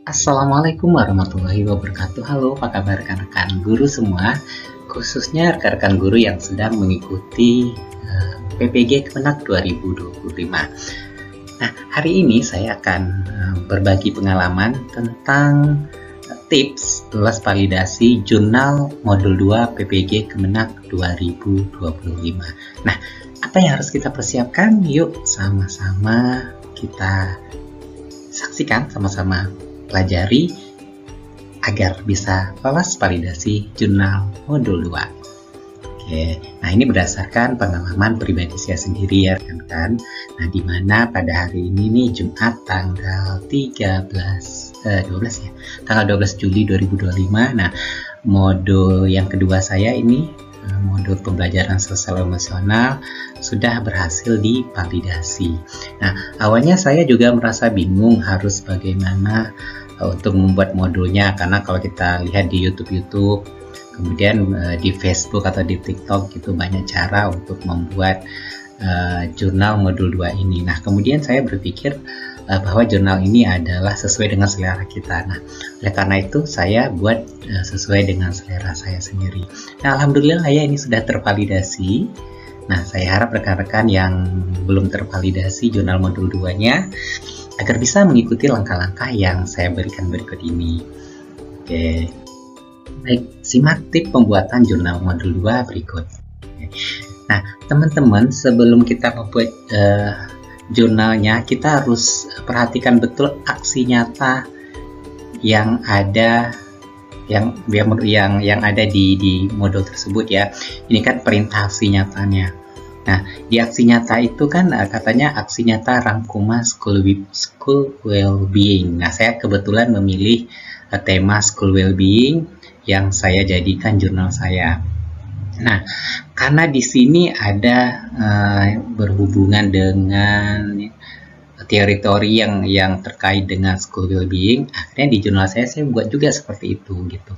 Assalamualaikum warahmatullahi wabarakatuh. Halo, apa kabar rekan-rekan guru semua, khususnya rekan-rekan guru yang sedang mengikuti PPG Kemenak 2025. Nah, hari ini saya akan berbagi pengalaman tentang tips lulus validasi jurnal modul 2 PPG Kemenak 2025. Nah, apa yang harus kita persiapkan? Yuk sama-sama kita saksikan, sama-sama pelajari agar bisa lolos validasi jurnal modul 2. Oke, nah ini berdasarkan pengalaman pribadi saya sendiri ya rekan-rekan. Nah, di mana pada hari ini nih Jumat tanggal 12 Juli 2025. Nah, modul yang kedua saya ini modul pembelajaran sosial emosional sudah berhasil divalidasi. Nah, awalnya saya juga merasa bingung harus bagaimana untuk membuat modulnya, karena kalau kita lihat di YouTube, kemudian di Facebook atau di TikTok itu banyak cara untuk membuat jurnal modul 2 ini. Nah, kemudian saya berpikir bahwa jurnal ini adalah sesuai dengan selera kita. Nah, oleh karena itu saya buat sesuai dengan selera saya sendiri. Nah, alhamdulillah ya ini sudah tervalidasi. Nah, saya harap rekan-rekan yang belum tervalidasi jurnal modul 2-nya agar bisa mengikuti langkah-langkah yang saya berikan berikut ini. Oke. Baik, simak tips pembuatan jurnal modul 2 berikut. Nah, teman-teman, sebelum kita membuat jurnalnya, kita harus perhatikan betul aksi nyata yang ada yang ada di modul tersebut ya. Ini kan perintah aksi nyatanya. Nah, di aksi nyata itu kan katanya aksi nyata rangkuman school well-being. Nah, saya kebetulan memilih tema school well-being yang saya jadikan jurnal saya. Nah, karena di sini ada berhubungan dengan teori-teori yang terkait dengan school well-being, akhirnya di jurnal saya buat juga seperti itu gitu.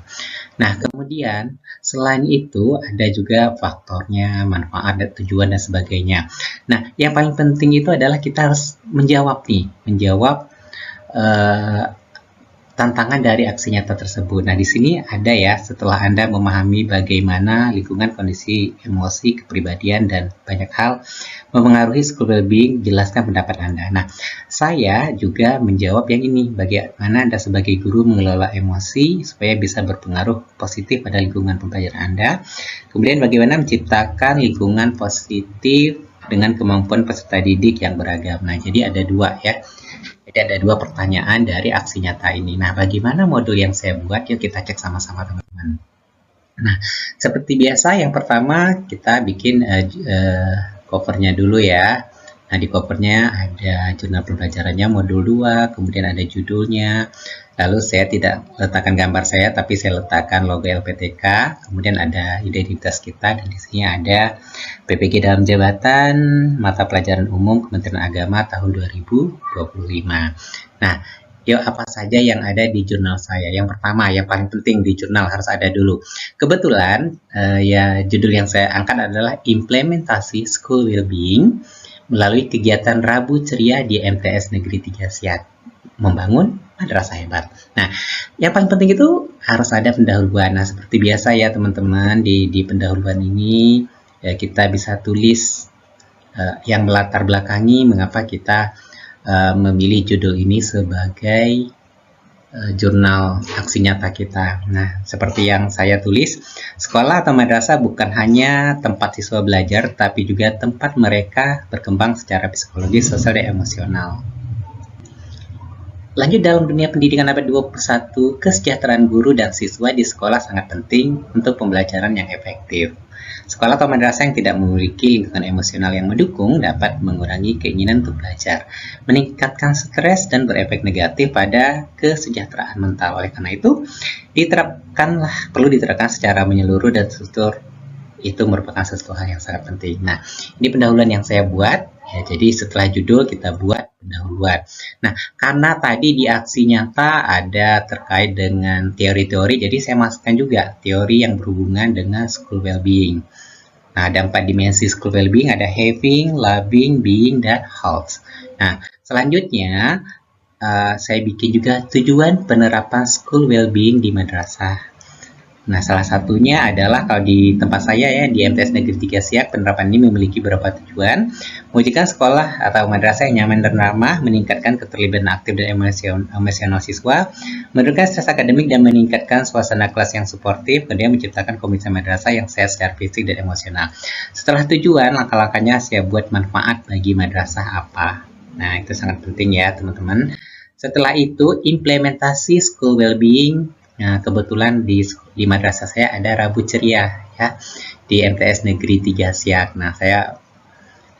Nah, kemudian selain itu ada juga faktornya, manfaat, dan tujuan dan sebagainya. Nah, yang paling penting itu adalah kita harus menjawab tantangan dari aksi nyata tersebut. Nah, di sini ada ya, setelah Anda memahami bagaimana lingkungan, kondisi emosi, kepribadian, dan banyak hal mempengaruhi school well-being, jelaskan pendapat Anda. Nah, saya juga menjawab yang ini, bagaimana Anda sebagai guru mengelola emosi supaya bisa berpengaruh positif pada lingkungan pembelajaran Anda. Kemudian bagaimana menciptakan lingkungan positif dengan kemampuan peserta didik yang beragam. Nah, jadi ada dua ya. Jadi ada dua pertanyaan dari aksi nyata ini. Nah, bagaimana modul yang saya buat? Yuk kita cek sama-sama teman-teman. Nah, seperti biasa yang pertama kita bikin covernya dulu ya. Nah, di covernya ada jurnal pembelajarannya modul 2, kemudian ada judulnya. Lalu saya tidak letakkan gambar saya, tapi saya letakkan logo LPTK. Kemudian ada identitas kita, dan di sini ada PPG dalam jabatan mata pelajaran umum Kementerian Agama tahun 2025. Nah, yuk apa saja yang ada di jurnal saya. Yang pertama, yang paling penting di jurnal harus ada dulu. Kebetulan ya judul yang saya angkat adalah implementasi school well-being melalui kegiatan Rabu Ceria di MTS Negeri 3 Siak, membangun madrasah hebat. Nah, yang paling penting itu harus ada pendahuluan. Nah, seperti biasa ya teman-teman, di pendahuluan ini ya, kita bisa tulis yang melatar belakangi mengapa kita memilih judul ini sebagai jurnal aksi nyata kita. Nah, seperti yang saya tulis, sekolah atau madrasah bukan hanya tempat siswa belajar, tapi juga tempat mereka berkembang secara psikologis, sosial, dan emosional. Lanjut, dalam dunia pendidikan abad 21, kesejahteraan guru dan siswa di sekolah sangat penting untuk pembelajaran yang efektif. Sekolah atau madrasah yang tidak memiliki lingkungan emosional yang mendukung dapat mengurangi keinginan untuk belajar, meningkatkan stres, dan berefek negatif pada kesejahteraan mental. Oleh karena itu, perlu diterapkan secara menyeluruh dan struktur. Itu merupakan sesuatu hal yang sangat penting. Nah, ini pendahuluan yang saya buat. Ya, jadi setelah judul kita buat pendahuluan. Nah, karena tadi di aksi nyata ada terkait dengan teori-teori, jadi saya masukkan juga teori yang berhubungan dengan school well-being. Nah, ada 4 dimensi school well-being, ada having, loving, being, dan health. Nah, selanjutnya saya bikin juga tujuan penerapan school well-being di madrasah. Nah, salah satunya adalah kalau di tempat saya ya, di MTS Negeri 3 Siak, penerapan ini memiliki beberapa tujuan. Mewujudkan sekolah atau madrasah yang nyaman dan ramah, meningkatkan keterlibatan aktif dan emosional siswa, menurunkan stres akademik dan meningkatkan suasana kelas yang suportif, kemudian menciptakan komunitas madrasah yang sehat secara fisik dan emosional. Setelah tujuan, langkah-langkahnya saya buat manfaat bagi madrasah apa. Nah, itu sangat penting ya, teman-teman. Setelah itu, implementasi school well-being. Nah, kebetulan di madrasah saya ada Rabu Ceria ya, di MTS Negeri 3 Siak. Nah, saya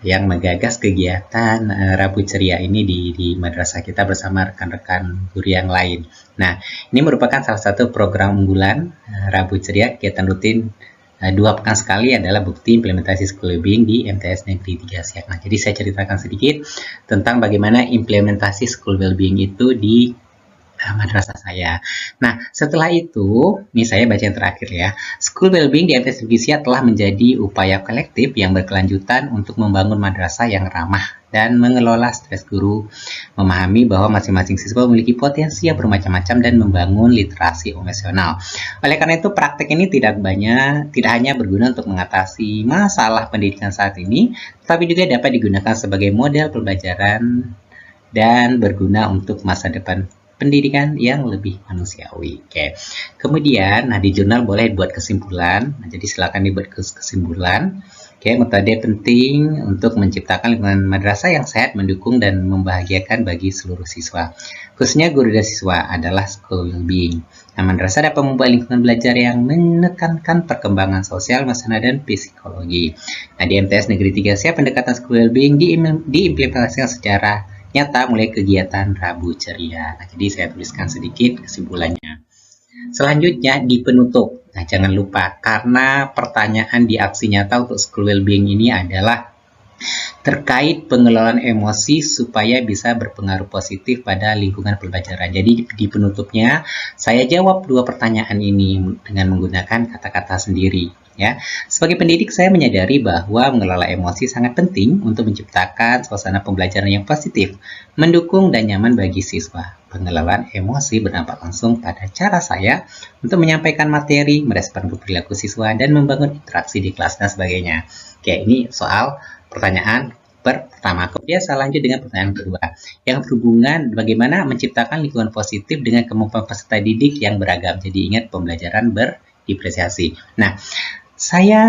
yang menggagas kegiatan Rabu Ceria ini di madrasah kita bersama rekan-rekan guru yang lain. Nah, ini merupakan salah satu program unggulan Rabu Ceria, kegiatan rutin 2 pekan sekali adalah bukti implementasi school well-being di MTS Negeri 3 Siak. Nah, jadi saya ceritakan sedikit tentang bagaimana implementasi school well-being itu di madrasah saya. Nah, setelah itu, ini saya baca yang terakhir ya. School well-being di MTS Negeri Siak telah menjadi upaya kolektif yang berkelanjutan untuk membangun madrasah yang ramah dan mengelola stres guru, memahami bahwa masing-masing siswa memiliki potensi yang bermacam-macam dan membangun literasi emosional. Oleh karena itu, praktek ini tidak hanya berguna untuk mengatasi masalah pendidikan saat ini, tetapi juga dapat digunakan sebagai model pembelajaran dan berguna untuk masa depan pendidikan yang lebih manusiawi. Oke. Kemudian, nah di jurnal boleh buat kesimpulan. Nah, jadi silakan dibuat kesimpulan. Oke, metode penting untuk menciptakan lingkungan madrasah yang sehat, mendukung dan membahagiakan bagi seluruh siswa. Khususnya guru dan siswa adalah school well-being. Nah, madrasah dapat membuat lingkungan belajar yang menekankan perkembangan sosial, emosional, dan psikologi. Nah, di MTS Negeri 3 Siak, pendekatan school well-being diimplementasikan secara nyata mulai kegiatan Rabu Ceria. Nah, jadi saya tuliskan sedikit kesimpulannya. Selanjutnya di penutup. Nah, jangan lupa karena pertanyaan di aksi nyata untuk school well-being ini adalah terkait pengelolaan emosi supaya bisa berpengaruh positif pada lingkungan pembelajaran. Jadi di penutupnya saya jawab 2 pertanyaan ini dengan menggunakan kata-kata sendiri. Ya, sebagai pendidik saya menyadari bahwa mengelola emosi sangat penting untuk menciptakan suasana pembelajaran yang positif, mendukung dan nyaman bagi siswa. Pengelolaan emosi berdampak langsung pada cara saya untuk menyampaikan materi, merespon perilaku siswa, dan membangun interaksi di kelas dan sebagainya. Oke, ini soal pertanyaan pertama. Kemudian saya lanjut dengan pertanyaan kedua, yang berhubungan bagaimana menciptakan lingkungan positif dengan kemampuan peserta didik yang beragam. Jadi ingat, pembelajaran berdiferensiasi. Nah, saya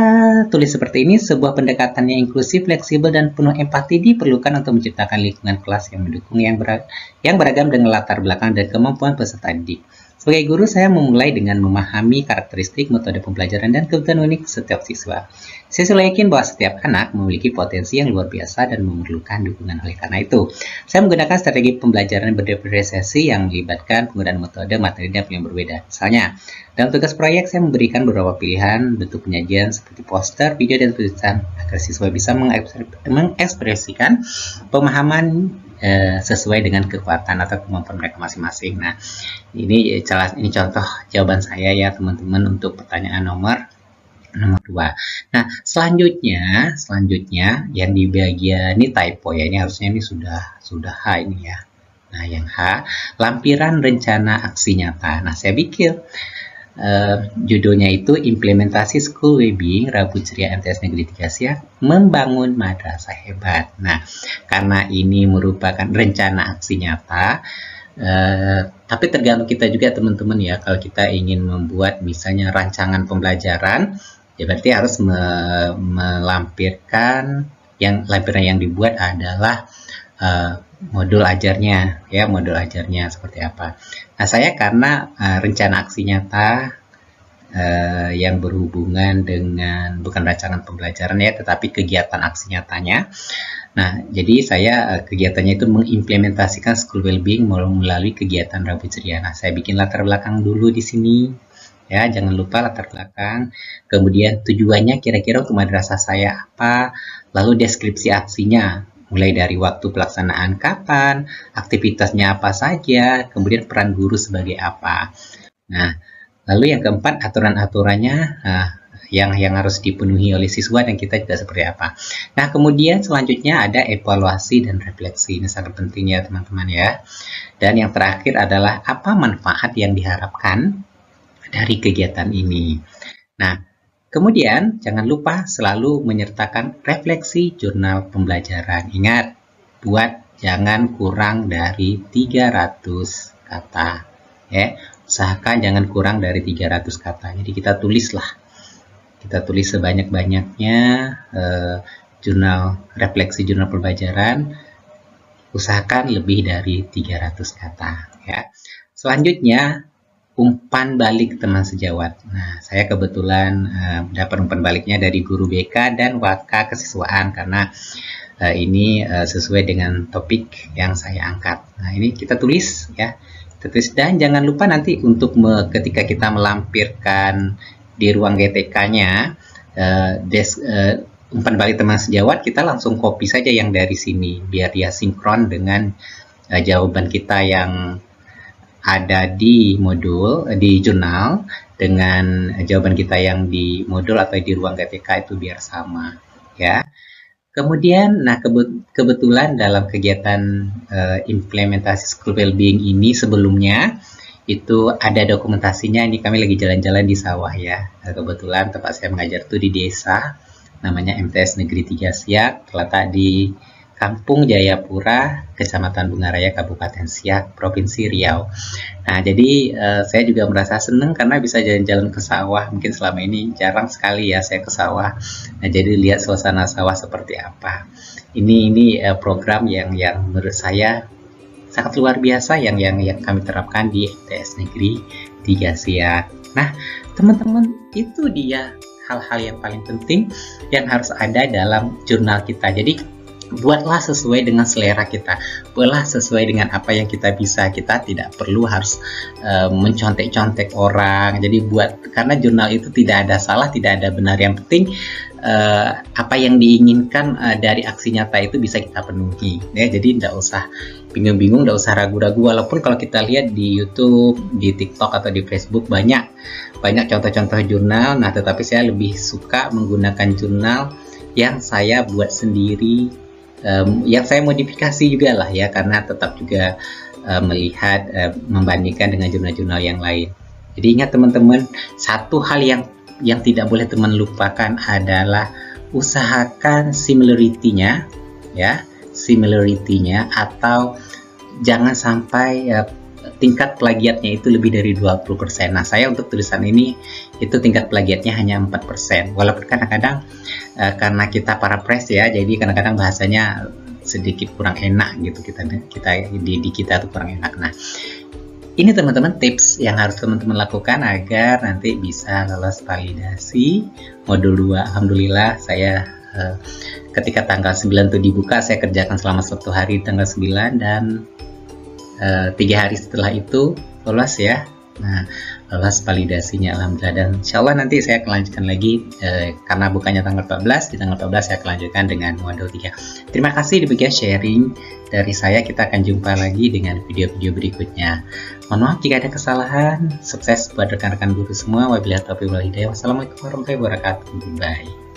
tulis seperti ini, sebuah pendekatan yang inklusif, fleksibel, dan penuh empati diperlukan untuk menciptakan lingkungan kelas yang mendukung yang beragam dengan latar belakang dan kemampuan peserta didik. Sebagai guru, saya memulai dengan memahami karakteristik, metode pembelajaran, dan kebutuhan unik setiap siswa. Saya selalu yakin bahwa setiap anak memiliki potensi yang luar biasa dan memerlukan dukungan. Oleh karena itu, saya menggunakan strategi pembelajaran berdiferensiasi yang melibatkan penggunaan metode, materi, dan yang berbeda. Misalnya, dalam tugas proyek, saya memberikan beberapa pilihan bentuk penyajian seperti poster, video, dan tulisan agar siswa bisa mengekspresikan pemahaman sesuai dengan kekuatan atau kemampuan mereka masing-masing. Nah, ini contoh jawaban saya ya teman-teman untuk pertanyaan nomor 2. Nah, selanjutnya yang di bagian ini typo ya, ini harusnya ini sudah H ini ya. Nah, yang H, lampiran rencana aksi nyata. Nah, saya pikir judulnya itu implementasi school well-being Rabu Ceria MTS Negeri 3 Siak membangun madrasah hebat. Nah, karena ini merupakan rencana aksi nyata, tapi tergantung kita juga teman-teman ya. Kalau kita ingin membuat misalnya rancangan pembelajaran, ya berarti harus melampirkan lampiran yang dibuat adalah modul ajarnya ya, modul ajarnya seperti apa. Nah, saya karena rencana aksi nyata yang berhubungan dengan bukan rancangan pembelajaran ya, tetapi kegiatan aksi nyatanya. Nah, jadi saya kegiatannya itu mengimplementasikan school well-being melalui kegiatan Rabu Ceria. Nah, saya bikin latar belakang dulu di sini. Ya, jangan lupa latar belakang. Kemudian tujuannya kira-kira untuk madrasah saya apa, lalu deskripsi aksinya. Mulai dari waktu pelaksanaan kapan, aktivitasnya apa saja, kemudian peran guru sebagai apa. Nah, lalu yang keempat aturan-aturannya, yang harus dipenuhi oleh siswa dan kita juga seperti apa. Nah, kemudian selanjutnya ada evaluasi dan refleksi. Ini sangat penting ya teman-teman ya. Dan yang terakhir adalah apa manfaat yang diharapkan dari kegiatan ini. Nah, kemudian jangan lupa selalu menyertakan refleksi jurnal pembelajaran. Ingat, jangan kurang dari 300 kata. Ya, usahakan jangan kurang dari 300 kata. Jadi kita tulislah. Kita tulis sebanyak-banyaknya refleksi jurnal pembelajaran, usahakan lebih dari 300 kata ya. Selanjutnya umpan balik teman sejawat. Nah, saya kebetulan dapat umpan baliknya dari guru BK dan Waka Kesiswaan karena ini sesuai dengan topik yang saya angkat. Nah, ini kita tulis ya. Kita tulis dan jangan lupa nanti untuk ketika kita melampirkan di ruang GTK-nya umpan balik teman sejawat, kita langsung copy saja yang dari sini biar dia sinkron dengan jawaban kita yang ada di modul di jurnal dengan jawaban kita yang di modul atau di ruang GTK itu biar sama ya. Kemudian kebetulan dalam kegiatan implementasi school well-being ini sebelumnya itu ada dokumentasinya. Ini kami lagi jalan-jalan di sawah ya. Kebetulan tempat saya mengajar itu di desa, namanya MTS Negeri 3 Siak, terletak di Kampung Jayapura, Kecamatan Bungaraya, Kabupaten Siak, Provinsi Riau. Nah, jadi saya juga merasa senang karena bisa jalan-jalan ke sawah. Mungkin selama ini jarang sekali ya saya ke sawah. Nah, jadi lihat suasana sawah seperti apa. Ini program yang menurut saya sangat luar biasa yang kami terapkan di MTS Negeri 3 Siak. Nah, teman-teman, itu dia hal-hal yang paling penting yang harus ada dalam jurnal kita. Jadi, buatlah sesuai dengan selera kita, buatlah sesuai dengan apa yang kita bisa. Kita tidak perlu harus mencontek-contek orang. Jadi karena jurnal itu tidak ada salah, tidak ada benar. Yang penting apa yang diinginkan dari aksi nyata itu bisa kita penuhi. Ya, jadi tidak usah bingung-bingung, tidak usah ragu-ragu. Walaupun kalau kita lihat di YouTube, di TikTok atau di Facebook banyak contoh-contoh jurnal. Nah, tetapi saya lebih suka menggunakan jurnal yang saya buat sendiri. Yang saya modifikasi juga lah ya, karena tetap juga melihat membandingkan dengan jurnal-jurnal yang lain. Jadi ingat teman-teman, satu hal yang tidak boleh teman lupakan adalah usahakan similarity-nya ya, atau jangan sampai tingkat plagiatnya itu lebih dari 20%. Nah, saya untuk tulisan ini itu tingkat plagiatnya hanya 4%. Walaupun kadang-kadang karena kita para press ya, jadi kadang-kadang bahasanya sedikit kurang enak gitu, kita tuh kurang enak. Nah, ini teman-teman tips yang harus teman-teman lakukan agar nanti bisa lolos validasi modul 2. Alhamdulillah saya ketika tanggal 9 itu dibuka, saya kerjakan selama 1 hari tanggal 9 dan 3 hari setelah itu lolos ya. Nah, lolos validasinya alhamdulillah, dan insyaallah nanti saya akan lanjutkan lagi karena bukannya tanggal 14, di tanggal 14 saya akan lanjutkan dengan modul 3. Terima kasih di bagian sharing dari saya. Kita akan jumpa lagi dengan video-video berikutnya. Mohon maaf jika ada kesalahan. Sukses buat rekan-rekan guru semua. Wabillahi taufiq wal hidayah. Wassalamualaikum warahmatullahi wabarakatuh. Bye.